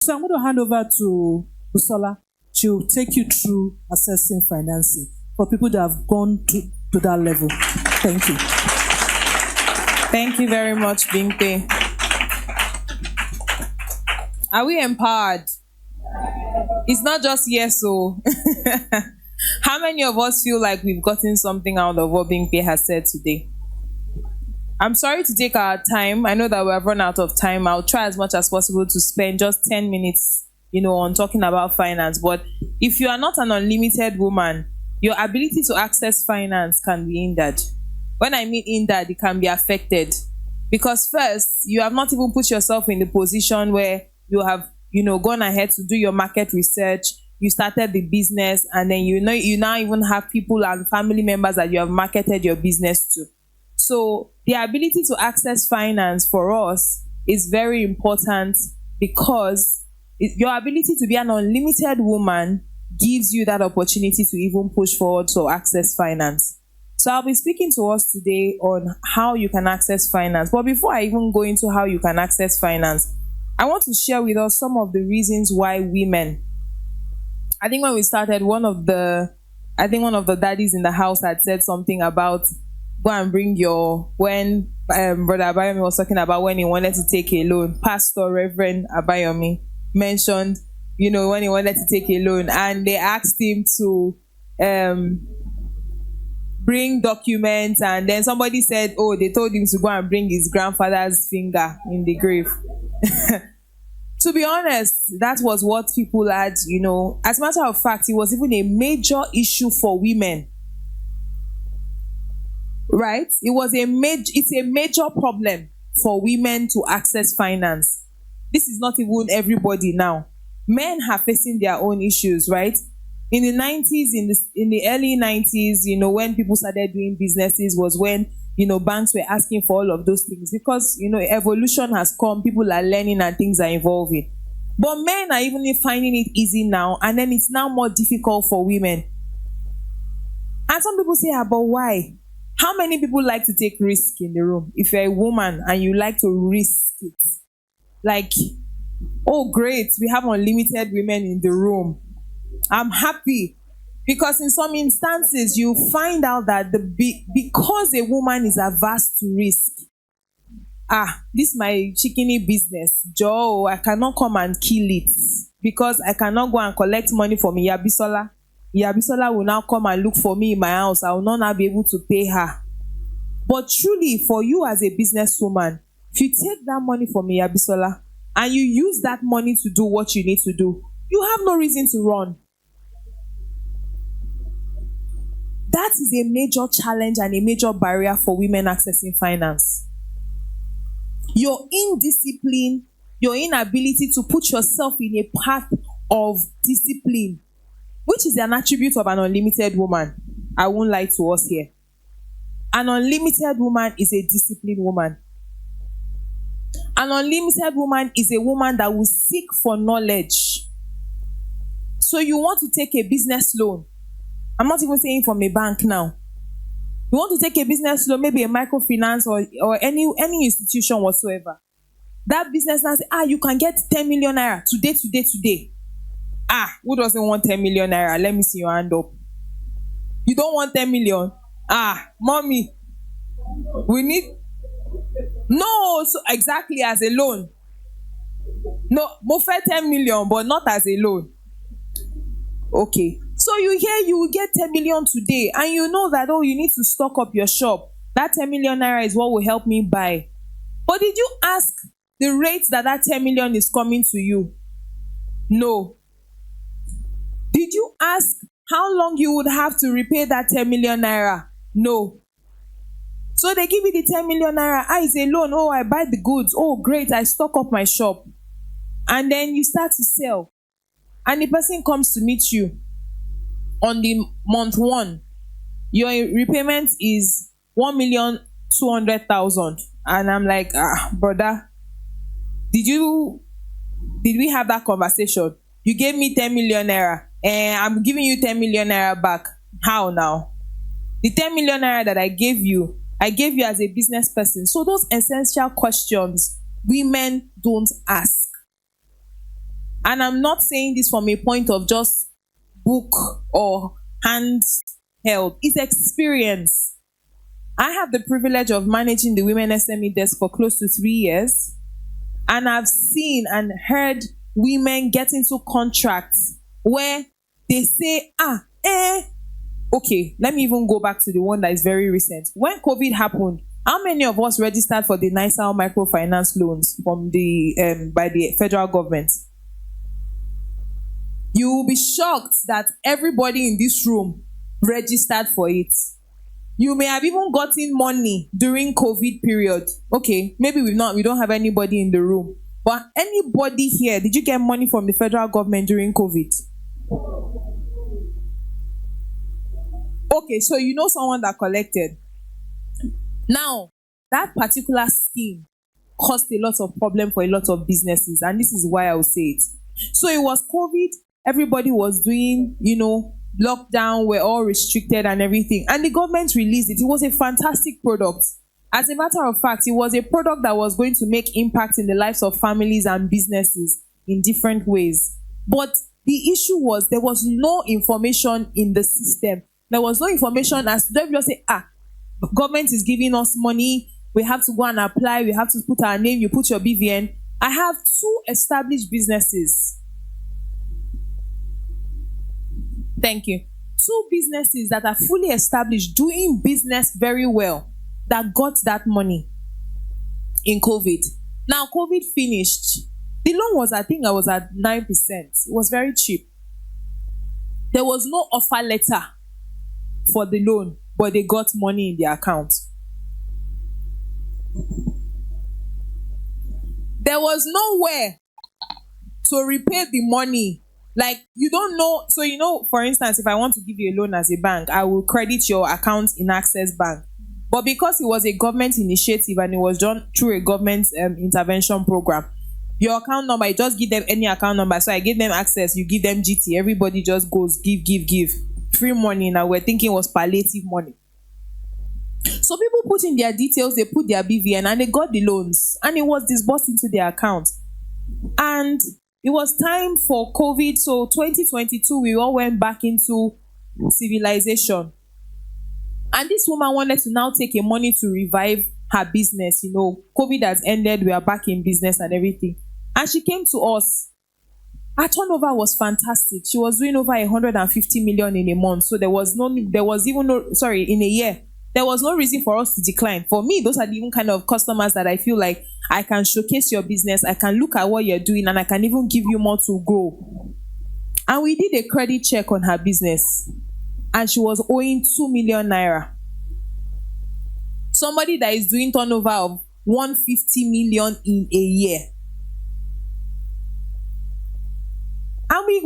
So I'm going to hand over to Busola. She'll take you through assessing financing for people that have gone to that level. Thank you. Thank you very much, Bimpe. Are we empowered? It's not just yes, so. How many of us feel like we've gotten something out of what Bimpe has said today? I'm sorry to take our time. I know that we have run out of time. I'll try as much as possible to spend just 10 minutes, on talking about finance. But if you are not an unlimited woman, your ability to access finance can be hindered. When I mean hindered, it can be affected. Because first, you have not even put yourself in the position where you have, gone ahead to do your market research. You started the business, and then you now even have people and family members that you have marketed your business to. So the ability to access finance for us is very important, because your ability to be an unlimited woman gives you that opportunity to even push forward to access finance. So I'll be speaking to us today on how you can access finance. But before I even go into how you can access finance, I want to share with us some of the reasons why women. I think when we started, one of the daddies in the house had said something about go and bring when Brother Abayomi was talking about when he wanted to take a loan. Pastor Reverend Abayomi mentioned, when he wanted to take a loan, and they asked him to bring documents, and then somebody said, they told him to go and bring his grandfather's finger in the grave. To be honest, that was what people had, As a matter of fact, it was even a major issue for women. Right? It's a major problem for women to access finance. This is not even everybody now. Men are facing their own issues, right? In the 90s, in the early 90s, when people started doing businesses was when, banks were asking for all of those things, because, evolution has come, people are learning and things are evolving. But men are even finding it easy now, and then it's now more difficult for women. And some people say, but why? How many people like to take risk in the room? If you're a woman and you like to risk it, like, oh great, we have unlimited women in the room. I'm happy, because in some instances you find out that because a woman is averse to risk, this my chickeny business, Joe, I cannot come and kill it, because I cannot go and collect money from Yabisola. Yabisola will now come and look for me in my house. I will not now be able to pay her. But truly, for you as a businesswoman, if you take that money from Yabisola and you use that money to do what you need to do, you have no reason to run. That is a major challenge and a major barrier for women accessing finance. Your indiscipline, your inability to put yourself in a path of discipline, which is an attribute of an unlimited woman. I won't lie to us here. An unlimited woman is a disciplined woman. An unlimited woman is a woman that will seek for knowledge. So you want to take a business loan. I'm not even saying from a bank now. You want to take a business loan, maybe a microfinance or any institution whatsoever. That business now say, you can get 10 million naira today. Who doesn't want 10 million naira? Let me see your hand up. You don't want 10 million? Mommy, we need... No, so exactly as a loan. No, more 10 million, but not as a loan. Okay. So you hear you will get 10 million today, and you know that, you need to stock up your shop. That 10 million naira is what will help me buy. But did you ask the rate that 10 million is coming to you? No. Did you ask how long you would have to repay that 10 million naira? No. So they give you the 10 million naira. It's a loan. I buy the goods. Great. I stock up my shop. And then you start to sell. And the person comes to meet you on the month 1. Your repayment is 1,200,000. And I'm like, brother, did we have that conversation? You gave me 10 million naira. And I'm giving you 10 million naira back. How now? The 10 million naira that I gave you as a business person. So those essential questions women don't ask. And I'm not saying this from a point of just book or handheld. It's experience. I have the privilege of managing the Women SME desk for close to 3 years. And I've seen and heard women get into contracts where they say, okay, let me even go back to the one that is very recent. When COVID happened, how many of us registered for the NISA microfinance loans from the by the federal government? You will be shocked that everybody in this room registered for it. You may have even gotten money during COVID period. Okay, maybe we don't have anybody in the room. But anybody here, did you get money from the federal government during COVID? Okay, so you know someone that collected. Now, that particular scheme caused a lot of problem for a lot of businesses, and this is why I will say it. So it was COVID, everybody was doing, lockdown, we're all restricted and everything. And the government released it. It was a fantastic product. As a matter of fact, it was a product that was going to make impact in the lives of families and businesses in different ways. But the issue was there was no information in the system. There was no information as to just say, government is giving us money, we have to go and apply, we have to put our name, you put your BVN. I have 2 established businesses. Thank you. 2 businesses that are fully established, doing business very well, that got that money in COVID. Now, COVID finished. The loan was, I think I was at 9%. It was very cheap. There was no offer letter for the loan, but they got money in their account. There was nowhere to repay the money. Like, you don't know. So, for instance, if I want to give you a loan as a bank, I will credit your account in Access Bank. But because it was a government initiative and it was done through a government intervention program, your account number, I just give them any account number. So I give them Access, you give them GT. Everybody just goes, give. Free money. Now we're thinking it was palliative money. So people put in their details, they put their BVN, and they got the loans. And it was disbursed into their account. And it was time for COVID. So 2022, we all went back into civilization. And this woman wanted to now take a money to revive her business. COVID has ended, we are back in business and everything. And she came to us. Her turnover was fantastic. She was doing over 150 million in a month. So in a year, there was no reason for us to decline. For me, those are the even kind of customers that I feel like I can showcase your business, I can look at what you're doing, and I can even give you more to grow. And we did a credit check on her business, and she was owing 2 million naira. Somebody that is doing turnover of 150 million in a year. And we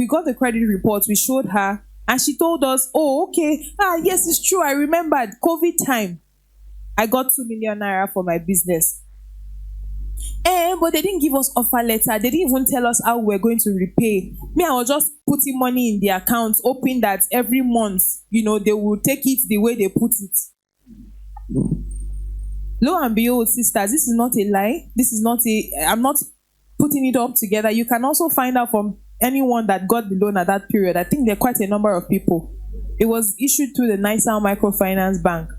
got the credit report, we showed her, and she told us, oh, okay, yes, it's true, I remembered, COVID time, I got 2 million naira for my business. But they didn't give us offer letter, they didn't even tell us how we're going to repay. Me, I was just putting money in the account, hoping that every month, they will take it the way they put it. Lo and behold, sisters, this is not a lie. I'm not putting it up together. You can also find out from anyone that got the loan at that period. I think there are quite a number of people. It was issued through the NISA Microfinance Bank.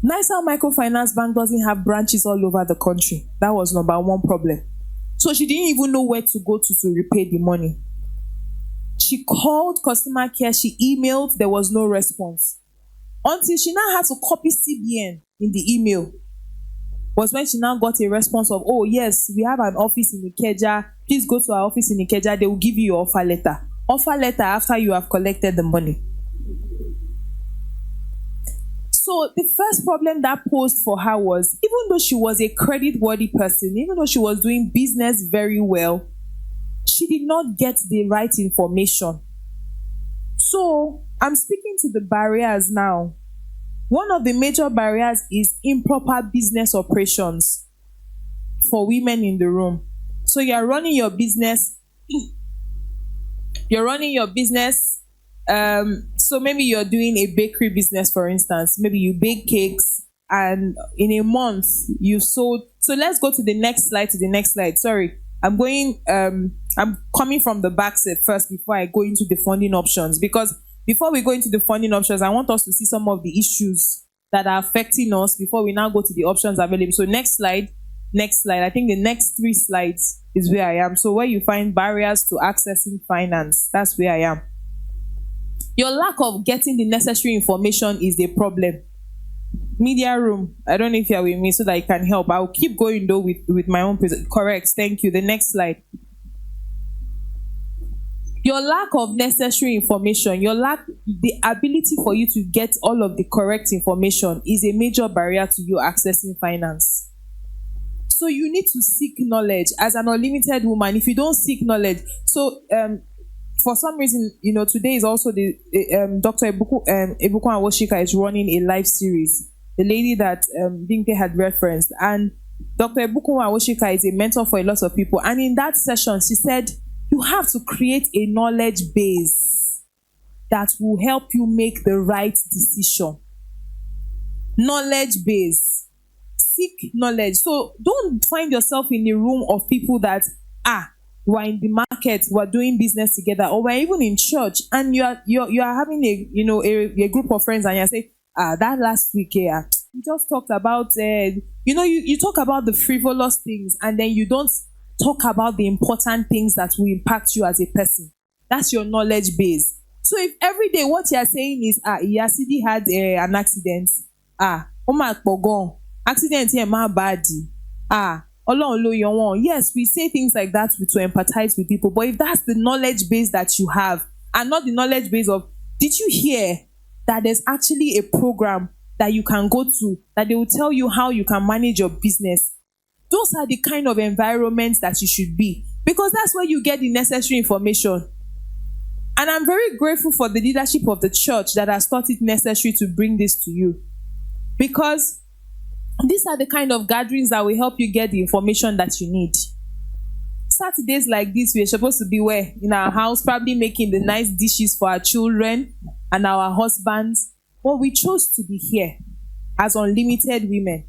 NISA Microfinance Bank doesn't have branches all over the country. That was number one problem. So she didn't even know where to go to repay the money. She called customer care, she emailed, there was no response. Until she now had to copy CBN in the email. Was when she now got a response of, oh yes, we have an office in Ikeja. Please go to our office in Ikeja. They will give you your offer letter. Offer letter after you have collected the money. So the first problem that posed for her was, even though she was a credit-worthy person, even though she was doing business very well, she did not get the right information. So I'm speaking to the barriers now. One of the major barriers is improper business operations for women in the room. So you're running your business. So maybe you're doing a bakery business, for instance. Maybe you bake cakes, and in a month you sold So let's go to the next slide. Sorry. I'm coming from the back set first before I go into the funding options, because before we go into the funding options, I want us to see some of the issues that are affecting us before we now go to the options available. So next slide. I think the next 3 slides is where I am. So where you find barriers to accessing finance, that's where I am. Your lack of getting the necessary information is a problem. Media room, I don't know if you're with me so that I can help. I'll keep going though with my own correct. Thank you. The next slide. Your lack of necessary information, the ability for you to get all of the correct information is a major barrier to you accessing finance. So you need to seek knowledge as an unlimited woman. If you don't seek knowledge, so for some reason, today is also the Dr. Ebukun Awoshika is running a live series. The lady that Bimpe had referenced, and Dr. Ebukun Awoshika is a mentor for a lot of people. And in that session, she said you have to create a knowledge base that will help you make the right decision. Knowledge base. Seek knowledge. So don't find yourself in a room of people that we're in the market, we're doing business together, or we're even in church, and you are having a group of friends, and you say, that last week here, we just talked about you talk about the frivolous things, and then you don't talk about the important things that will impact you as a person. That's your knowledge base. So if every day what you are saying is Iyasidi had an accident, accident here, my body. Yes, we say things like that to empathize with people. But if that's the knowledge base that you have, and not the knowledge base of, did you hear that there's actually a program that you can go to, that they will tell you how you can manage your business? Those are the kind of environments that you should be, because that's where you get the necessary information. And I'm very grateful for the leadership of the church that has thought it necessary to bring this to you, because these are the kind of gatherings that will help you get the information that you need. Saturdays like this, we're supposed to be where? In our house, probably making the nice dishes for our children and our husbands. But we chose to be here as unlimited women.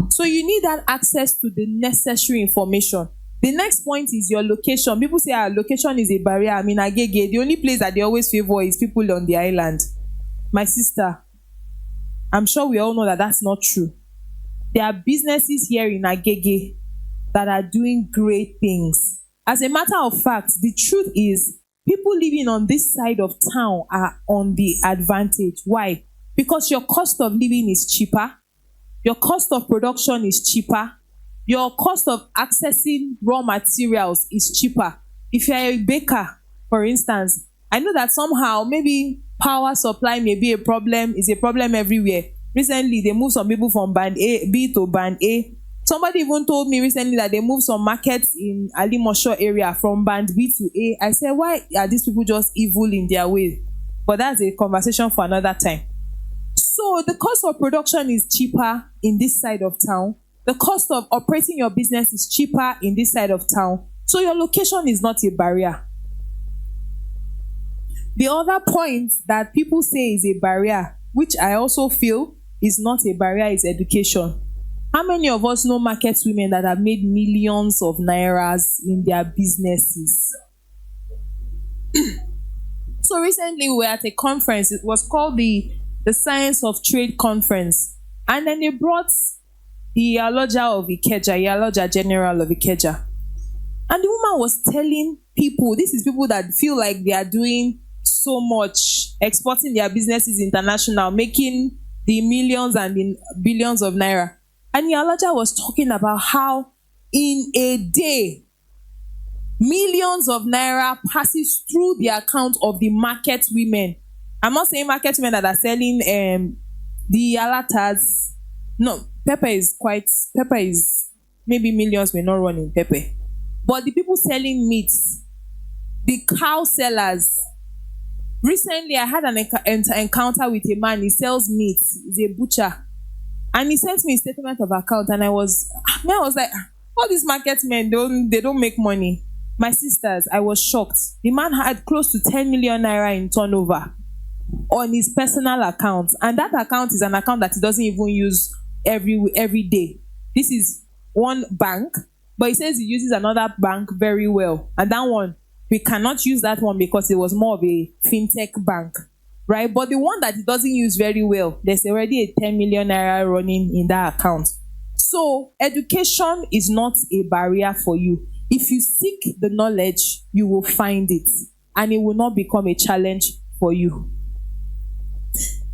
So you need that access to the necessary information. The next point is your location. People say our location is a barrier. I mean, Agege, the only place that they always favor is people on the island. My sister, I'm sure we all know that that's not true. There are businesses here in Agege that are doing great things. As a matter of fact, the truth is, people living on this side of town are on the advantage. Why? Because your cost of living is cheaper. Your cost of production is cheaper. Your cost of accessing raw materials is cheaper. If you're a baker, for instance, I know that somehow maybe power supply may be a problem, is a problem everywhere. Recently, they moved some people from band B to band A. Somebody even told me recently that they moved some markets in Alimosho area from band B to A. I said, why are these people just evil in their way? But that's a conversation for another time. So the cost of production is cheaper in this side of town. The cost of operating your business is cheaper in this side of town. So your location is not a barrier. The other point that people say is a barrier, which I also feel is not a barrier, is education. How many of us know market women that have made millions of nairas in their businesses? So recently we were at a conference. It was called the Science of Trade Conference. And then they brought the Iyaloja General of Ikeja. And the woman was telling people, this is people that feel like they are doing so much, exporting their businesses international, making the millions and the billions of naira. And Iyaloja was talking about how in a day, millions of naira passes through the account of the market women. I'm not saying market women that are selling the alatas. No, pepper is maybe millions may not run in pepper. But the people selling meats, the cow sellers. Recently, I had an encounter with a man. He sells meat. He's a butcher. And he sent me a statement of account. And I was like, all these market men, they don't make money. My sisters, I was shocked. The man had close to 10 million naira in turnover on his personal account. And that account is an account that he doesn't even use every day. This is one bank, but he says he uses another bank very well. And that one, we cannot use that one because it was more of a fintech bank, right? But the one that he doesn't use very well, there's already a 10 million naira running in that account. So education is not a barrier for you. If you seek the knowledge, you will find it, and it will not become a challenge for you.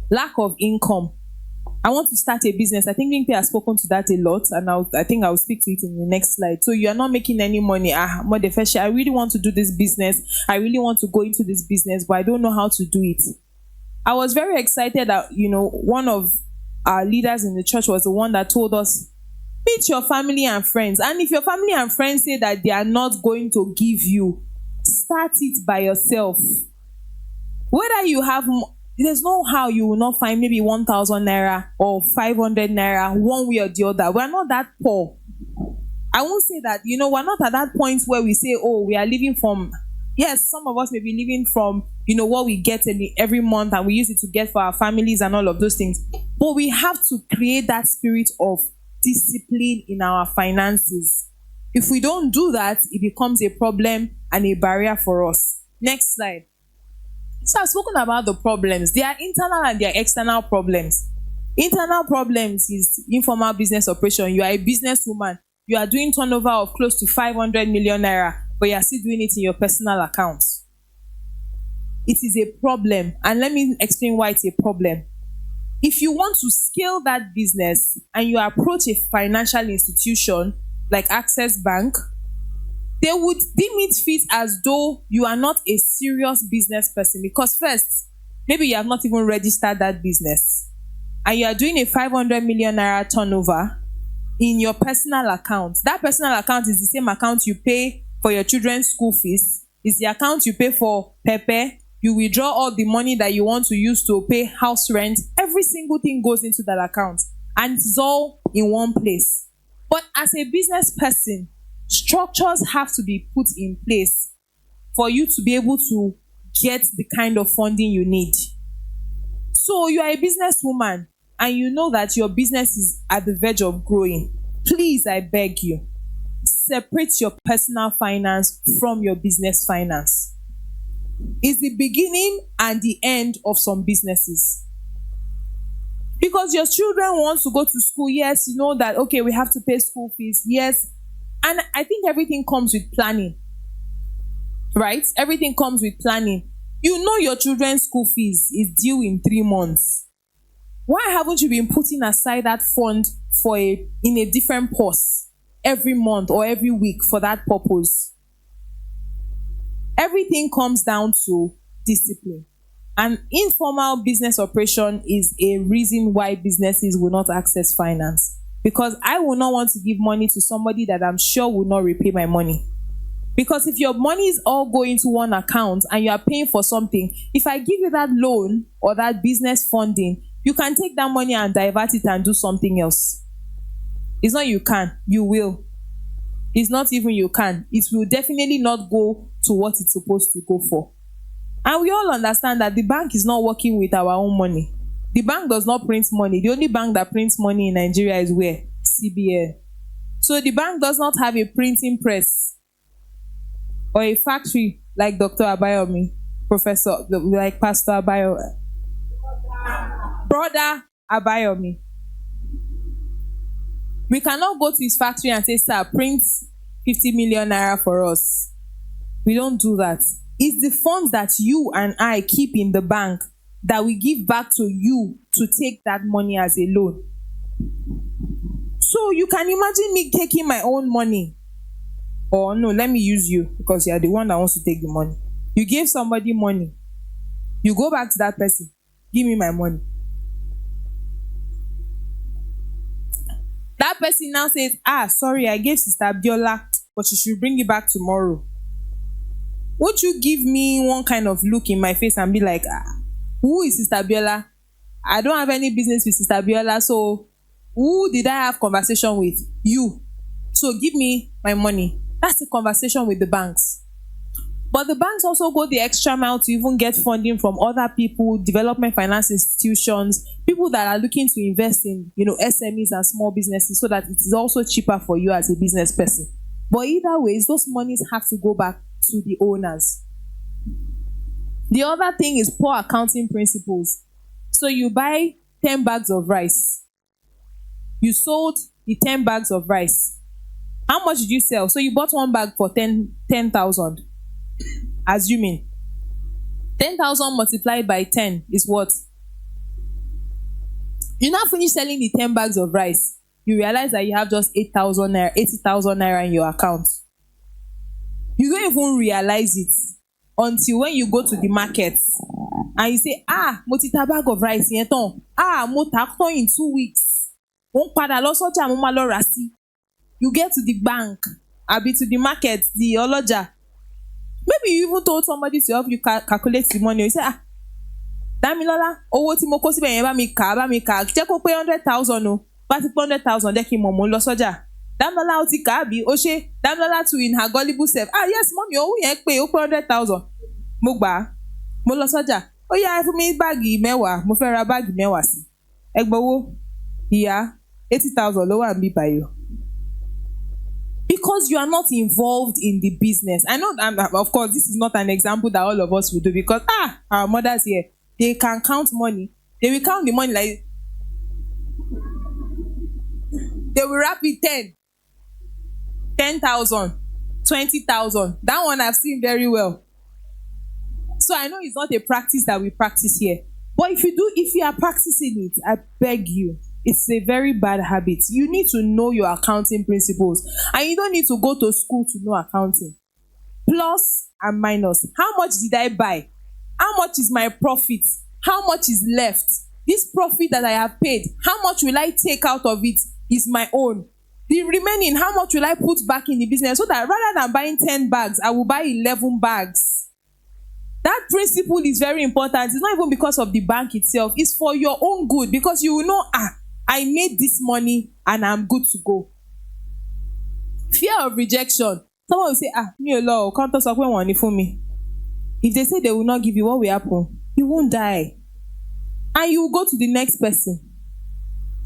Lack of income. I want to start a business. I think Impe has spoken to that a lot, and I think I'll speak to it in the next slide. So you are not making any money. I really want to do this business. I really want to go into this business, but I don't know how to do it. I was very excited that, one of our leaders in the church was the one that told us, meet your family and friends. And if your family and friends say that they are not going to give you, start it by yourself. Whether you have, there's no how you will not find maybe 1,000 naira or 500 naira one way or the other. We're not that poor. I won't say that, we're not at that point where we say, oh, we are living from, yes, some of us may be living from, what we get every month, and we use it to get for our families and all of those things. But we have to create that spirit of discipline in our finances. If we don't do that, it becomes a problem and a barrier for us. Next slide. So I've spoken about the problems. There are internal and there are external problems. Internal problems is informal business operation. You are a businesswoman. You are doing turnover of close to 500 million naira, but you are still doing it in your personal account. It is a problem. And let me explain why it's a problem. If you want to scale that business and you approach a financial institution like Access Bank, they would deem it fit as though you are not a serious business person, because first, maybe you have not even registered that business and you are doing a 500 million naira turnover in your personal account. That personal account is the same account you pay for your children's school fees. It's the account you pay for Pepe. You withdraw all the money that you want to use to pay house rent. Every single thing goes into that account, and it's all in one place. But as a business person, structures have to be put in place for you to be able to get the kind of funding you need. So you are a businesswoman and you know that your business is at the verge of growing. Please, I beg you, separate your personal finance from your business finance. It's the beginning and the end of some businesses. Because your children want to go to school, yes, you know that, okay, we have to pay school fees, yes. And I think everything comes with planning, right? Everything comes with planning. You know your children's school fees is due in 3 months. Why haven't you been putting aside that fund in a different purse every month or every week for that purpose? Everything comes down to discipline. And informal business operation is a reason why businesses will not access finance. Because I will not want to give money to somebody that I'm sure will not repay my money. Because if your money is all going to one account and you are paying for something, if I give you that loan or that business funding, you can take that money and divert it and do something else. It's not you can, you will. It's not even you can. It will definitely not go to what it's supposed to go for. And we all understand that the bank is not working with our own money. The bank does not print money. The only bank that prints money in Nigeria is where? CBN. So the bank does not have a printing press or a factory like Dr. Abayomi, like Pastor Abayomi, Brother Abayomi. We cannot go to his factory and say, sir, print 50 million naira for us. We don't do that. It's the funds that you and I keep in the bank that we give back to you to take that money as a loan. So you can imagine me taking my own money. Or no, let me use you because you are the one that wants to take the money. You gave somebody money. You go back to that person. Give me my money. That person now says, sorry, I gave Sister Abiola, but she should bring it back tomorrow. Won't you give me one kind of look in my face and be like, who is Sister Abiola? I don't have any business with Sister Abiola, so who did I have conversation with? You. So give me my money. That's the conversation with the banks. But the banks also go the extra mile to even get funding from other people, development finance institutions, People that are looking to invest in, SMEs and small businesses so that it is also cheaper for you as a business person. But either ways, those monies have to go back to the owners. The other thing is poor accounting principles. So you buy 10 bags of rice. You sold the 10 bags of rice. How much did you sell? So you bought one bag for 10,000. Assuming 10,000 multiplied by 10 is what? You now finish selling the 10 bags of rice. You realize that you have just 8,000 naira, 80,000 naira in your account. You don't even realize it until when you go to the market and you say, mo ti ta bag of rice yẹn tán. Mo ta tán in 2 weeks. Mo ń padà lọ sọ́jà, mo máa lọ rà sí. You get to the bank, abi to the market, the oloja. Maybe you even told somebody to help you calculate the money. You say, Damilola, owó tí mo kó síbẹ̀ yẹn bá mi kà. Jẹ́ kó pé 100,000 o. Bá ti pé 100,000 jẹ́ kí n mọ̀ mo ń lọ sọ́jà. Damilola ó ti kà á bí ó ṣe. Damilola too in her gullible self. Yes, mommy, owó yẹn pé ó pé 100,000. Mo gbà á. Mo lọ sọ́jà. Ó yá ẹ fún mi báàgì 10. Mo fẹ́ ra báàgì 10 sí. Ẹ gbowó. Ìyá 80,000 ló wà níbí báyìí. Because you are not involved in the business. I know, of course, this is not an example that all of us will do because our mothers here, they can count money. They will count the money like they will wrap it 10,000, 20,000. That one I've seen very well. So I know it's not a practice that we practice here. But if you are practicing it, I beg you, it's a very bad habit. You need to know your accounting principles. And you don't need to go to school to know accounting. Plus and minus. How much did I buy? How much is my profit? How much is left? This profit that I have paid, how much will I take out of it is my own. The remaining, how much will I put back in the business so that rather than buying 10 bags, I will buy 11 bags. That principle is very important. It's not even because of the bank itself. It's for your own good because you will know, I made this money and I'm good to go. Fear of rejection. Someone will say, mi ò lọ, can't sọ pé wọ́n ní fún mi. If they say they will not give you, what will happen? You won't die. And you will go to the next person.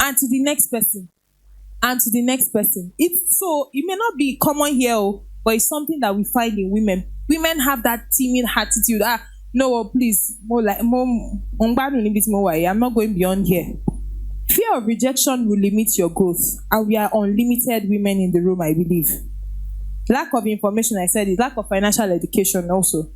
And to the next person. And to the next person. It may not be common here, but it's something that we find in women. Women have that timid attitude. No, please. I'm not going beyond here. Fear of rejection will limit your growth. And we are unlimited women in the room, I believe. Lack of information, I said it. Lack of financial education also.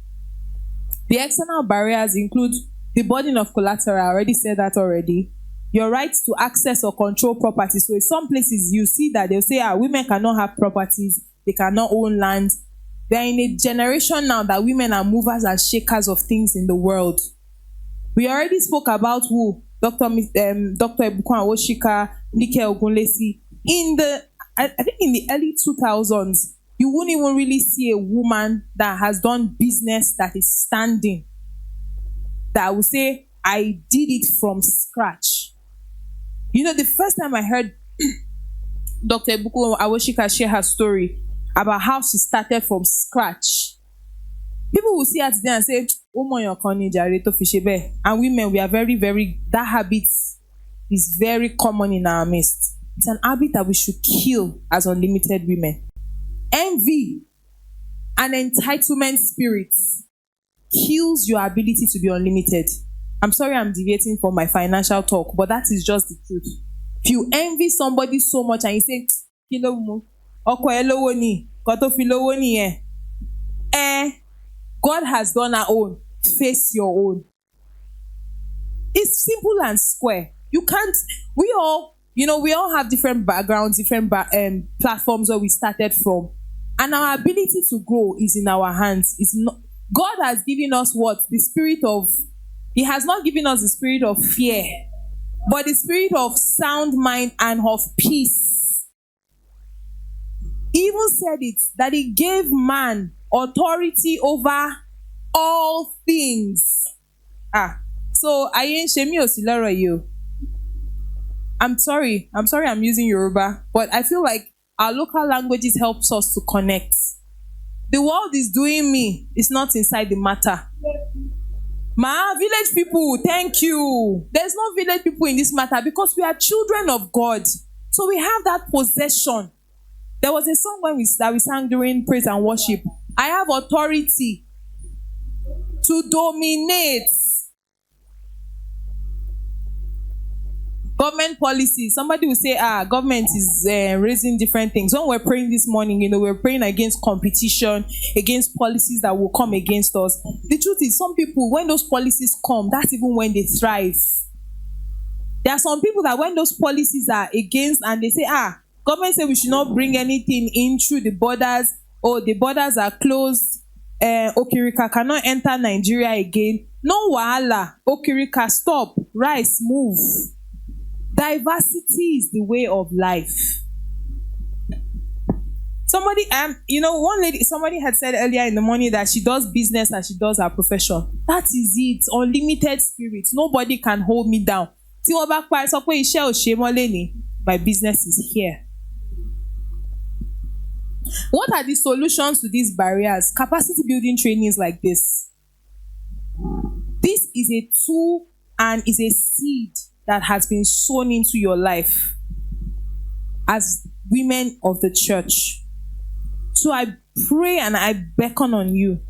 The external barriers include the burden of collateral. I already said that already. Your right to access or control property. So in some places you see that they'll say, women cannot have properties. They cannot own land. We are in a generation now that women are movers and shakers of things in the world. We already spoke about who? Dr. Ebukwan Awoshika, Nike Ogunlesi. I think in the early 2000s, you wouldn't even really see a woman that has done business that is standing. That will say, I did it from scratch. The first time I heard Dr. Ebukwan Awoshika share her story about how she started from scratch, people will see her today and say, and women, we are very, very, that habit is very common in our midst. It's an habit that we should kill as unlimited women. Envy and entitlement spirit kills your ability to be unlimited. I'm sorry I'm deviating from my financial talk, but that is just the truth. If you envy somebody so much and you say, God has done our own. Face your own. It's simple and square. You can't. We all have different backgrounds, different platforms where we started from, and our ability to grow is in our hands. It's not. God has given us what? The spirit of. He has not given us the spirit of fear, but the spirit of sound mind and of peace. He even said it that He gave man authority over all things. So I ain't shame you, you. I'm sorry I'm using Yoruba, but I feel like our local languages helps us to connect. The world is doing me, it's not inside the matter. Village people, thank you. There's no village people in this matter because we are children of God. So we have that possession. There was a song that we sang during praise and worship. I have authority to dominate. Government policy. Somebody will say, government is raising different things. When we're praying this morning, we're praying against competition, against policies that will come against us. The truth is, some people, when those policies come, that's even when they thrive. There are some people that when those policies are against and they say, government say we should not bring anything in through the borders, or the borders are closed, Okirika cannot enter Nigeria again. No wahala, Okirika stop, rice move. Diversity is the way of life. Somebody had said earlier in the morning that she does business and she does her profession. That is it. Unlimited spirit. Nobody can hold me down. My business is here. What are the solutions to these barriers? Capacity building trainings like this. This is a tool and is a seed that has been sown into your life as women of the church. So I pray and I beckon on you.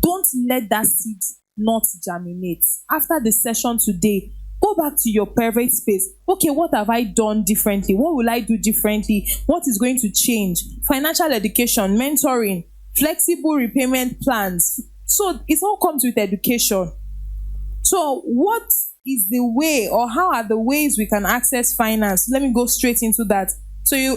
Don't let that seed not germinate. After the session today, go back to your private space. Okay, what have I done differently? What will I do differently? What is going to change? Financial education, mentoring, flexible repayment plans. So it all comes with education. So what is the way, or how are the ways we can access finance? Let me go straight into that. So you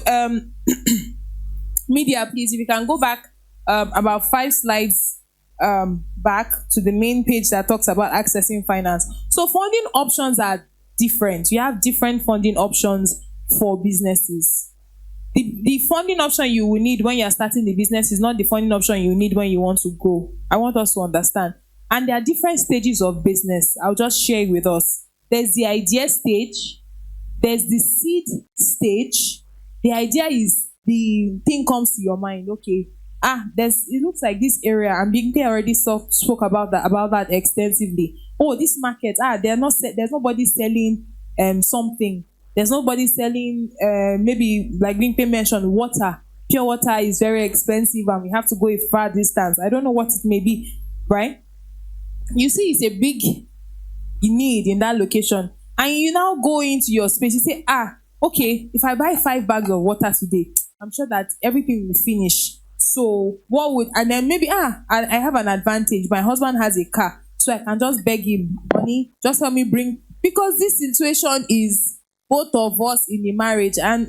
media, please, if you can go back about 5 slides back to the main page that talks about accessing finance. So funding options are different. You have different funding options for businesses. The funding option you will need when you are starting the business is not the funding option you need when you want to grow. I want us to understand. And there are different stages of business. I'll just share it with us. There's the idea stage. There's the seed stage. The idea is the thing comes to your mind. Okay, it looks like this area, and Big already spoke about that extensively. Oh, this market, there's nobody selling something. There's nobody selling maybe like Big mentioned, water. Pure water is very expensive and we have to go a far distance. I don't know what it may be, right? You see, it's a big need in that location, and you now go into your space. You say, okay, if I buy 5 bags of water today, I'm sure that everything will finish. So and then maybe I have an advantage. My husband has a car, so I can just beg him, money, just help me bring, because this situation is both of us in the marriage. And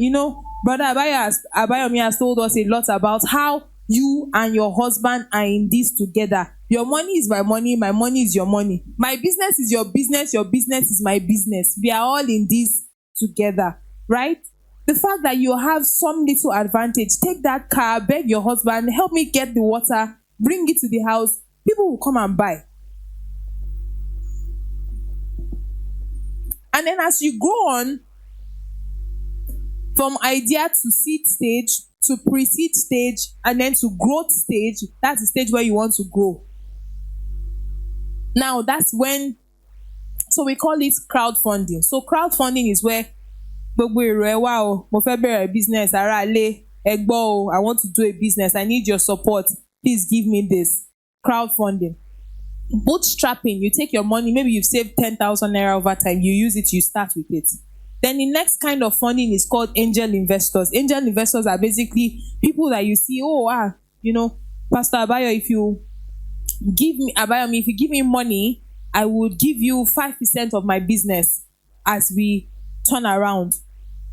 Brother Abayomi has told us a lot about how you and your husband are in this together. Your money is my money is your money. My business is your business is my business. We are all in this together, right? The fact that you have some little advantage, take that car, beg your husband, help me get the water, bring it to the house. People will come and buy. And then as you go on from idea to seed stage, to pre-seed stage, and then to growth stage, that's the stage where you want to grow. Now that's when, so we call it crowdfunding. So crowdfunding is where wow, business, I want to do a business, I need your support, please give me this. Crowdfunding. Bootstrapping, you take your money, maybe you've saved 10,000 naira over time, you use it, you start with it. Then the next kind of funding is called angel investors. Angel investors are basically people that you see, Pastor Abayo, if you give me money, I would give you 5% of my business as we turn around.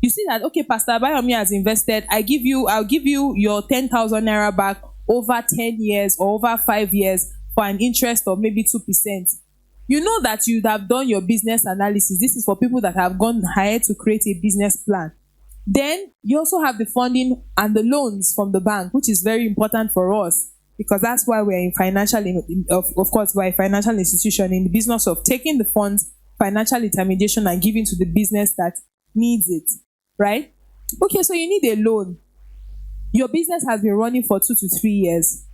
You see that, okay, Pastor Abayomi has invested, I'll give you your 10,000 naira back over 10 years or over 5 years for an interest of maybe 2%. You know that you'd have done your business analysis. This is for people that have gone ahead to create a business plan. Then you also have the funding and the loans from the bank, which is very important for us because that's why we're in of course, we're a financial institution in the business of taking the funds, financial intermediation, and giving to the business that needs it, right? Okay, so you need a loan. Your business has been running for 2 to 3 years.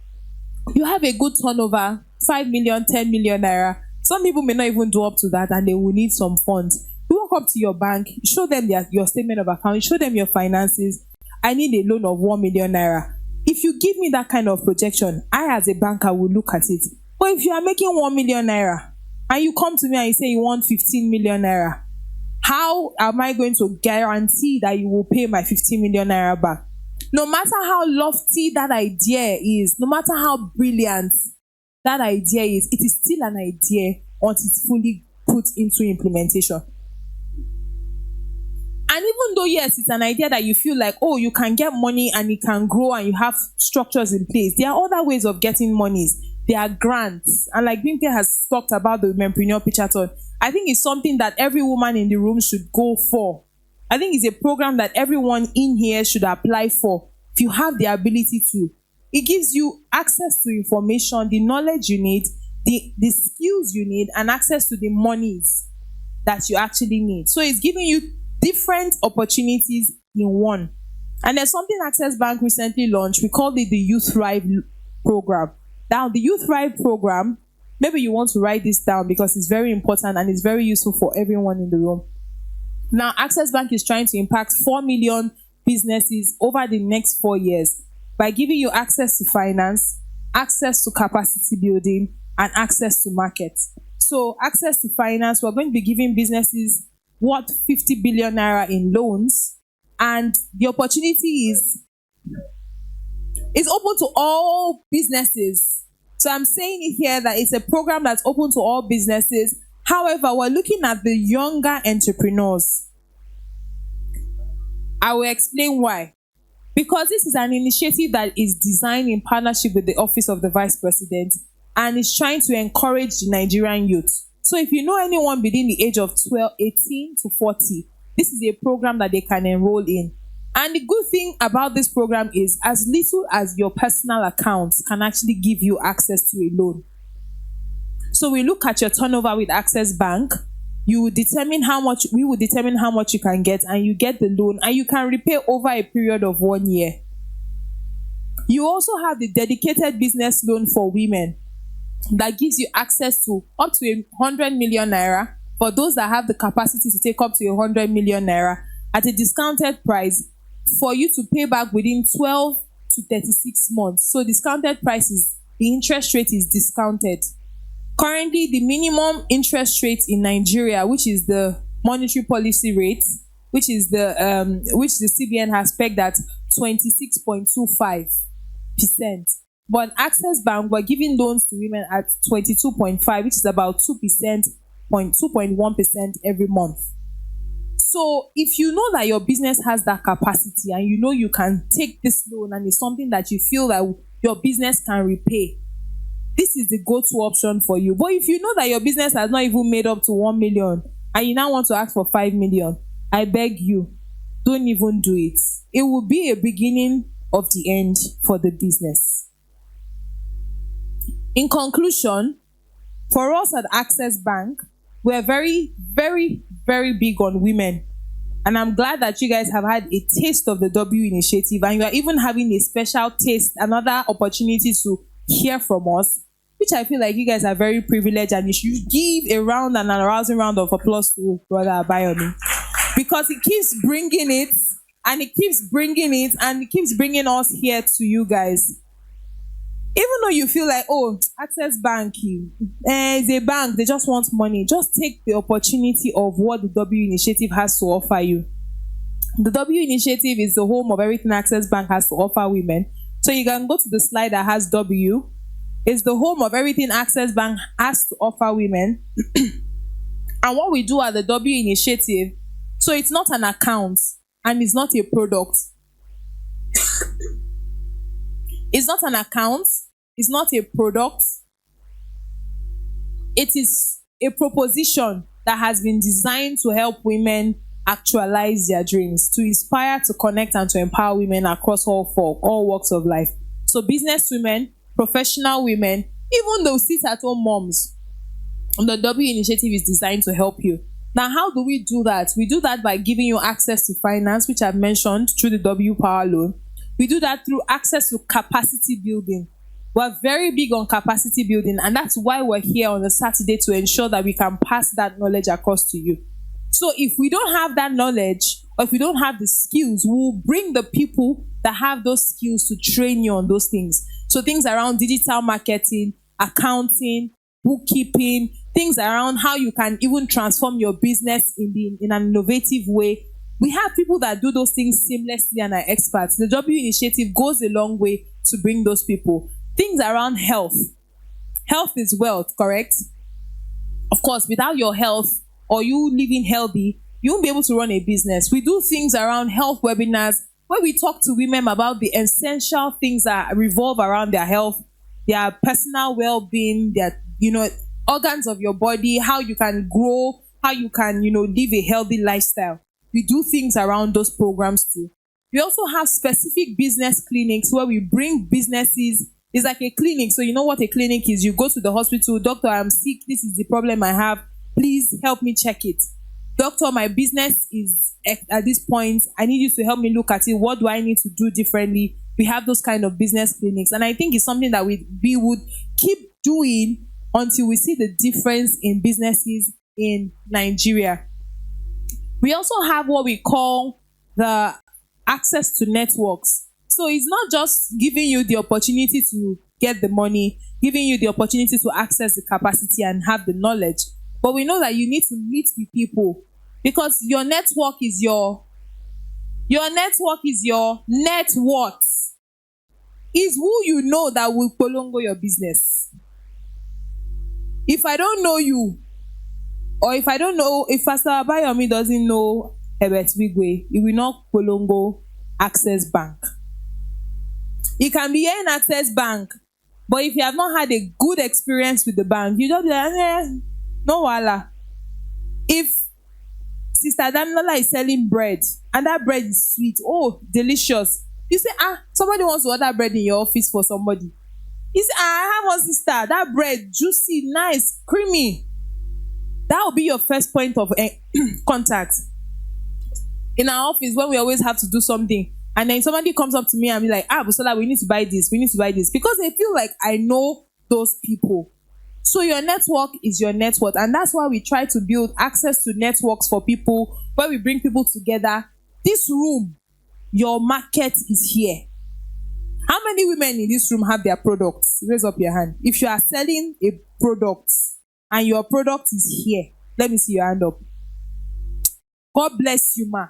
You have a good turnover, 5 million, 10 million naira. Some people may not even do up to that and they will need some funds. You walk up to your bank, show them your statement of account, show them your finances. I need a loan of 1 million naira. If you give me that kind of projection, I as a banker will look at it. But if you are making 1 million naira and you come to me and you say you want 15 million naira, how am I going to guarantee that you will pay my 15 million naira back? No matter how lofty that idea is, no matter how brilliant that idea is, it is still an idea until it's fully put into implementation. And even though, yes, it's an idea that you feel like, oh, you can get money and it can grow and you have structures in place, there are other ways of getting monies. There are grants. And like Bimpe has talked about the Womenpreneur Pitchathon, I think it's something that every woman in the room should go for. I think it's a program that everyone in here should apply for if you have the ability to. It gives you access to information, the knowledge you need, the skills you need, and access to the monies that you actually need. So it's giving you different opportunities in one. And there's something Access Bank recently launched. We called it the Youth Thrive program. Now, the Youth Thrive program, maybe you want to write this down because it's very important and it's very useful for everyone in the room. Now, Access Bank is trying to impact 4 million businesses over the next 4 years by giving you access to finance, access to capacity building, and access to markets. So, access to finance, we're going to be giving businesses worth 50 billion naira in loans, and the opportunity is open to all businesses. So I'm saying it here that it's a program that's open to all businesses. However, we're looking at the younger entrepreneurs. I will explain why. Because this is an initiative that is designed in partnership with the Office of the Vice President and is trying to encourage the Nigerian youth. So if you know anyone between the age of 18 to 40, this is a program that they can enroll in. And the good thing about this program is as little as your personal account can actually give you access to a loan. So we look at your turnover with Access Bank. We will determine how much you can get, and you get the loan, and you can repay over a period of 1 year. You also have the dedicated business loan for women that gives you access to up to 100 million naira for those that have the capacity to take up to 100 million naira at a discounted price for you to pay back within 12 to 36 months. So discounted price is, the interest rate is discounted. Currently, the minimum interest rate in Nigeria, which is the monetary policy rate, which the CBN has pegged at 26.25%. But Access Bank, we're giving loans to women at 22.5%, which is about 2.1% every month. So if you know that your business has that capacity and you know you can take this loan and it's something that you feel that your business can repay, this is the go-to option for you. But if you know that your business has not even made up to 1 million and you now want to ask for 5 million, I beg you, don't even do it. It will be a beginning of the end for the business. In conclusion, for us at Access Bank, we're very, very, very big on women. And I'm glad that you guys have had a taste of the W initiative and you are even having a special taste, another opportunity to hear from us, which I feel like you guys are very privileged, and you should give a round and an arousing round of applause to Brother Abayomi, because he keeps bringing it and he keeps bringing it and he keeps bringing us here to you guys. Even though you feel like, oh, Access Bank is a bank, they just want money, just take the opportunity of what the W Initiative has to offer you. The W Initiative is the home of everything Access Bank has to offer women. So you can go to the slide that has W. It's the home of everything Access Bank has to offer women. And what we do at the W Initiative, so it's not an account and it's not a product. It's not an account. It's not a product. It is a proposition that has been designed to help women actualize their dreams, to inspire, to connect, and to empower women across all walks of life. So business women, professional women, even those sit-at-home moms, the W Initiative is designed to help you. Now, how do we do that? We do that by giving you access to finance, which I've mentioned, through the W Power Loan. We do that through access to capacity building. We're very big on capacity building, and that's why we're here on a Saturday, to ensure that we can pass that knowledge across to you. So if we don't have that knowledge, or if we don't have the skills, we'll bring the people that have those skills to train you on those things. So things around digital marketing, accounting, bookkeeping, things around how you can even transform your business in an innovative way. We have people that do those things seamlessly and are experts. The W initiative goes a long way to bring those people. Things around health. Health is wealth, correct? Of course, without your health or you living healthy, you won't be able to run a business. We do things around health webinars where we talk to women about the essential things that revolve around their health, their personal well-being, their, organs of your body, how you can grow, how you can, live a healthy lifestyle. We do things around those programs too. We also have specific business clinics where we bring businesses. It's like a clinic. So you know what a clinic is? You go to the hospital, doctor, I'm sick. This is the problem I have. Please help me check it. Doctor, my business is at this point. I need you to help me look at it. What do I need to do differently? We have those kind of business clinics. And I think it's something that we would keep doing until we see the difference in businesses in Nigeria. We also have what we call the access to networks. So it's not just giving you the opportunity to get the money, giving you the opportunity to access the capacity and have the knowledge. But we know that you need to meet with people, because your network is your net worth. Is who you know that will prolong your business. If I don't know you, or if Pastor Abayomi doesn't know Herbert Wigwe, he will not prolong Access Bank. He can be here in Access Bank, but if you have not had a good experience with the bank, you just be like, no wala. If Sister Damilola is selling bread and that bread is sweet, oh, delicious. You say, somebody wants to order bread in your office for somebody. You say, I have one sister, that bread, juicy, nice, creamy. That will be your first point of contact. In our office, when we always have to do something, and then somebody comes up to me and be like, Busola, we need to buy this, because they feel like I know those people. So your network is your network, and that's why we try to build access to networks for people, where we bring people together. This room, your market is here. How many women in this room have their products? Raise up your hand. If you are selling a product and your product is here, let me see your hand up. God bless you, ma.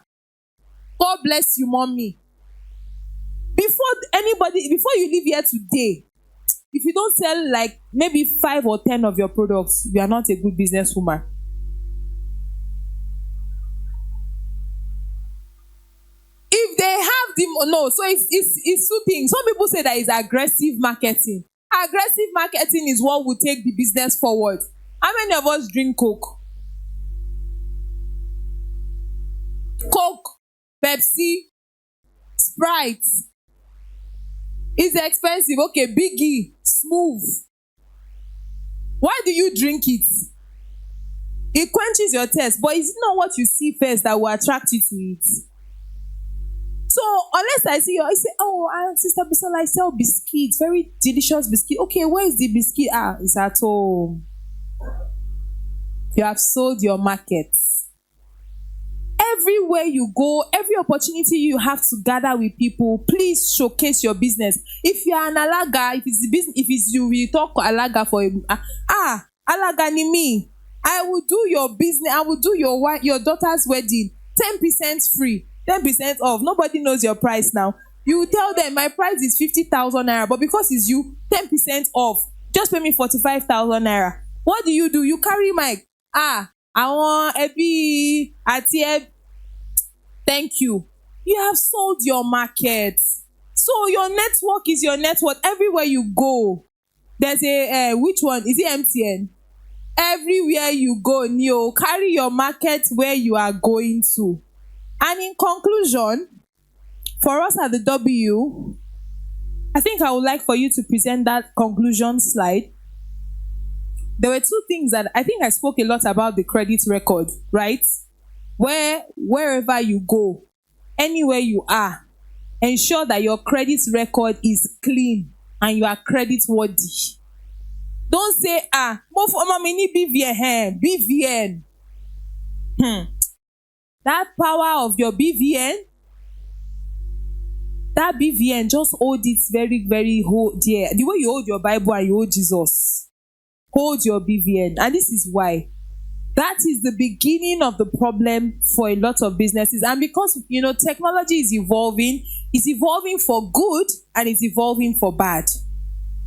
God bless you, mommy. Before you leave here today, if you don't sell like maybe 5 or 10 of your products, you are not a good businesswoman. If they have so it's two things. Some people say that it's aggressive marketing. Aggressive marketing is what will take the business forward. How many of us drink Coke? Coke, Pepsi, Sprite. It's expensive. Okay, Biggie, Smooth. Why do you drink it? It quenches your thirst, but it's not what you see first that will attract you to it. So unless I see you, I say, Sister Busola, I sell biscuits, very delicious biscuit. Okay, where is the biscuit? It's at home. You have sold your market. Everywhere you go, every opportunity you have to gather with people, please showcase your business. If you are an alaga, if it's you, we talk alaga for alaga ni me. I will do your business. I will do your daughter's wedding. 10% free, 10% off. Nobody knows your price now. You tell them my price is 50,000 naira, but because it's you, 10% off. Just pay me 45,000 naira. What do? You carry mic. I want Ebi Ati. Thank you. You have sold your market. So your network is your network. Everywhere you go, there's which one? Is it MTN? Everywhere you go, Neo, carry your market where you are going to. And in conclusion, for us at the W, I think I would like for you to present that conclusion slide. There were two things that I think I spoke a lot about: the credit record, right? Wherever you go, anywhere you are, ensure that your credit record is clean. and you are credit worthy. Don't say, mo for mommy need BVN, BVN. That power of your BVN, that BVN, just hold it very, very dear. The way you hold your Bible and you hold Jesus, hold your BVN. And this is why. That is the beginning of the problem for a lot of businesses. And because, technology is evolving, it's evolving for good and it's evolving for bad.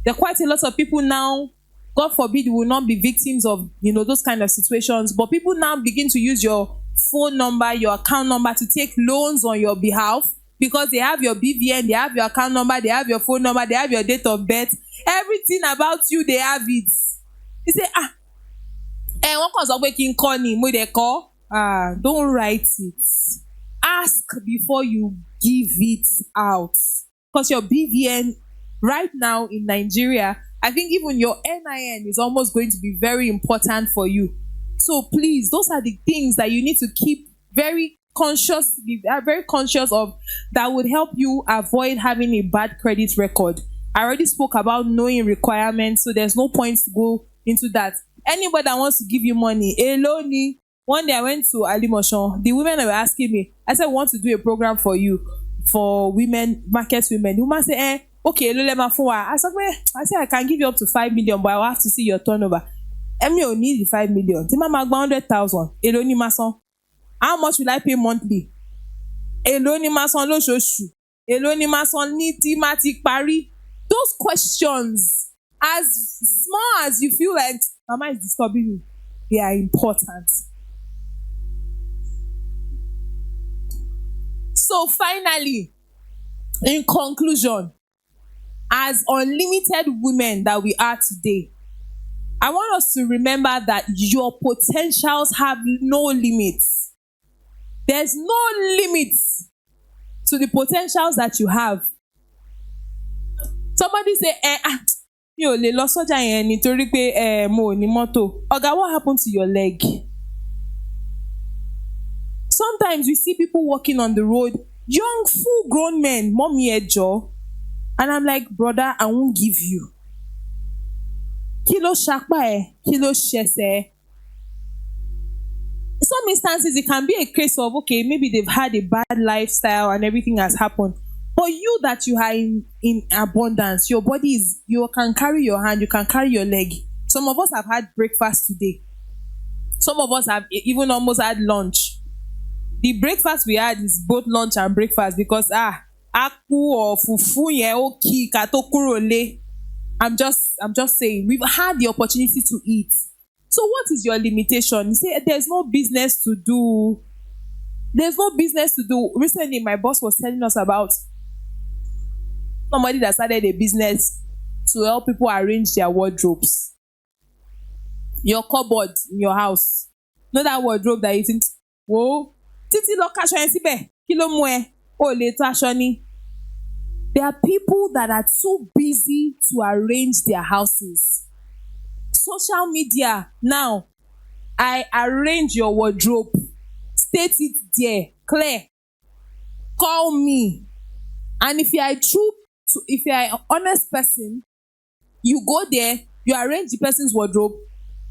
There are quite a lot of people now, God forbid, will not be victims of, those kind of situations. But people now begin to use your phone number, your account number to take loans on your behalf because they have your BVN, they have your account number, they have your phone number, they have your date of birth. Everything about you, they have it. You say, one kàn sọ pé kí n kọ́ ni mo dẹ̀ kọ́. Don't write it. Ask before you give it out. Because your BVN right now in Nigeria, I think even your NIN is almost going to be very important for you. So please, those are the things that you need to keep very conscious of, that would help you avoid having a bad credit record. I already spoke about knowing requirements, so there's no point to go into that. Anybody that wants to give you money, alone. One day I went to Alimoshan. The women were asking me, I said, I want to do a program for you, for women, market women. The woman said, okay, I said, I can give you up to 5 million, but I will have to see your turnover. And me need the 5 million. Tima magba 100,000. Eloni mason. How much will I pay monthly? Eloni mason lo shoshu. Eloni mason ni timatic pari. Those questions, as small as you feel like mama is disturbing me, they are important. So finally, in conclusion, as unlimited women that we are today, I want us to remember that your potentials have no limits. There's no limits to the potentials that you have. Somebody say, mi ò lè lọ sọ́jà yẹn nítorí pé mo ò ní mọ́tò. Oga, what happened to your leg? Sometimes we see people walking on the road, young, full-grown men, mommy ẹjọ́, and I'm like, brother, I won't give you. Kí ló ṣapá ẹ? Kí ló ṣẹsẹ̀ ẹ? In some instances, it can be a case of, okay, maybe they've had a bad lifestyle and everything has happened. But you that you are in abundance, your body is, you can carry your hand, you can carry your leg. Some of us have had breakfast today. Some of us have even almost had lunch. The breakfast we had is both lunch and breakfast because aku or fufu yen o ki ka to kúrò lé. I'm just saying, we've had the opportunity to eat. So what is your limitation? You say there's no business to do. There's no business to do. Recently, my boss was telling us about somebody that started a business to help people arrange their wardrobes. Your cupboard in your house. Know that wardrobe that you think, whoa, títí lọ kaṣọ yẹn síbẹ̀, kí ló mú ẹ? O lè tó aṣọ ni. There are people that are too busy to arrange their houses. Social media, now, I arrange your wardrobe. State it there, clear. Call me. And if you are an honest person, you go there, you arrange the person's wardrobe.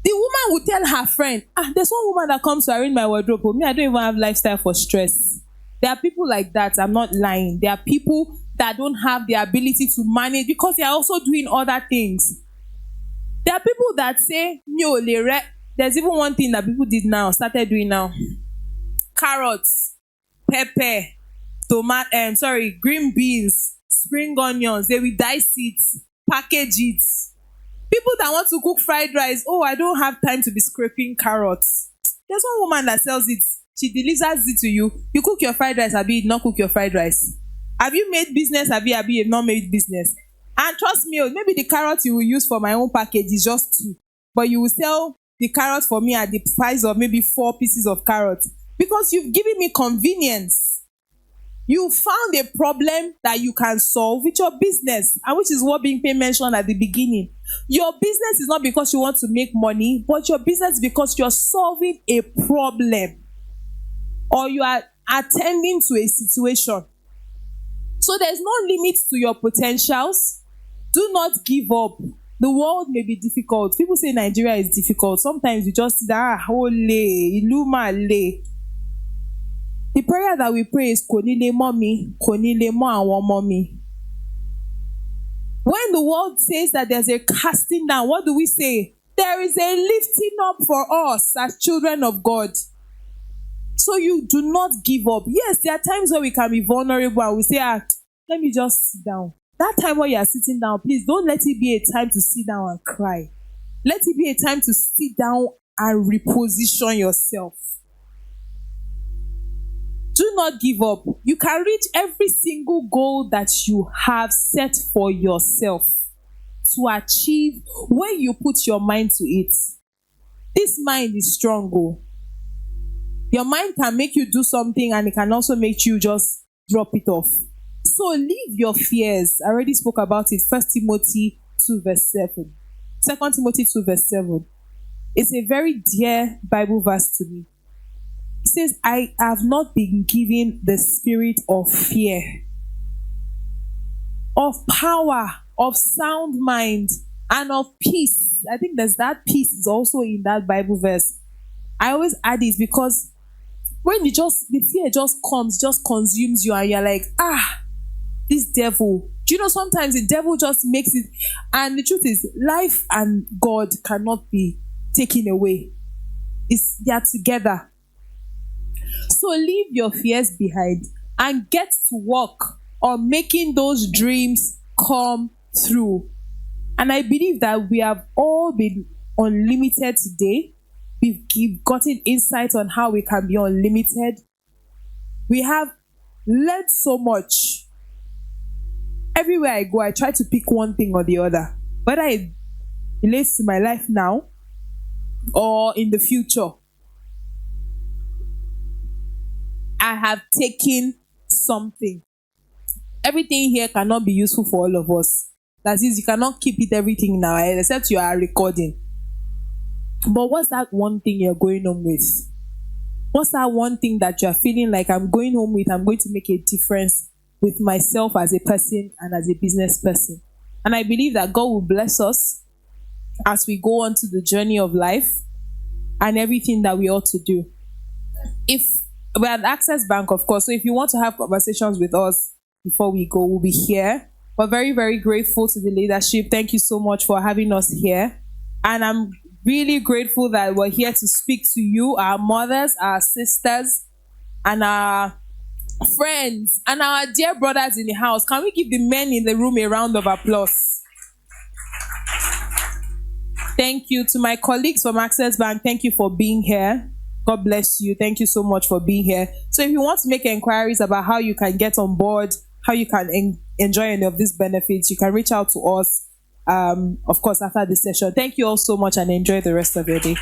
The woman will tell her friend, there's one woman that comes to arrange my wardrobe. But me, I don't even have lifestyle for stress. There are people like that. I'm not lying. There are people that don't have the ability to manage because they are also doing other things. There are people that say, there's even one thing that people started doing now. Carrots, pepper, green beans, spring onions, they will dice it, package it. People that want to cook fried rice, I don't have time to be scraping carrots. There's one woman that sells it. She delivers it to you. You cook your fried rice, Abi, not cook your fried rice. Have you made business, Abi, you've not made business? And trust me, maybe the carrot you will use for my own package is just 2. But you will sell the carrot for me at the price of maybe 4 pieces of carrots. Because you've given me convenience. You found a problem that you can solve with your business. And which is what Bimpe mentioned at the beginning. Your business is not because you want to make money, but your business is because you're solving a problem. Or you are attending to a situation. So there's no limit to your potentials. Do not give up. The world may be difficult. People say Nigeria is difficult. Sometimes you just see that, ole, iluma le. The prayer that we pray is konile mommy, konile mo awon mommy. When the world says that there's a casting down, what do we say? There is a lifting up for us as children of God. So you do not give up. Yes, there are times where we can be vulnerable and we say, let me just sit down. That time when you are sitting down, please don't let it be a time to sit down and cry. Let it be a time to sit down and reposition yourself. Do not give up. You can reach every single goal that you have set for yourself to achieve when you put your mind to it. This mind is strong. Your mind can make you do something and it can also make you just drop it off. So leave your fears. I already spoke about it. 1 Timothy 2 verse 7. 2 Timothy 2 verse 7. It's a very dear Bible verse to me. It says, I have not been given the spirit of fear, of power, of sound mind, and of peace. I think there's that peace is also in that Bible verse. I always add this because when the fear just comes, just consumes you, and you're like, this devil. Do you know sometimes the devil just makes it, and the truth is, life and God cannot be taken away. They are together. So leave your fears behind and get to work on making those dreams come through. And I believe that we have all been unlimited today. We've gotten insight on how we can be unlimited. We have learned so much. Everywhere I go, I try to pick one thing or the other, whether it relates to my life now or in the future. I have taken something. Everything here cannot be useful for all of us. That is, you cannot keep it everything now, except you are recording. But what's that one thing you're going home with? What's that one thing that you're feeling like I'm going home with? I'm going to make a difference with myself as a person and as a business person. And I believe that God will bless us as we go on to the journey of life and everything that we ought to do. If we're at Access Bank, of course, so if you want to have conversations with us before we go, we'll be here. We're very, very grateful to the leadership. Thank you so much for having us here. And I'm really grateful that we're here to speak to you, our mothers, our sisters, and our friends, and our dear brothers in the house. Can we give the men in the room a round of applause? Thank you to my colleagues from Access Bank. Thank you for being here. God bless you. Thank you so much for being here. So if you want to make inquiries about how you can get on board, how you can enjoy any of these benefits, you can reach out to us, of course, after this session. Thank you all so much and enjoy the rest of your day.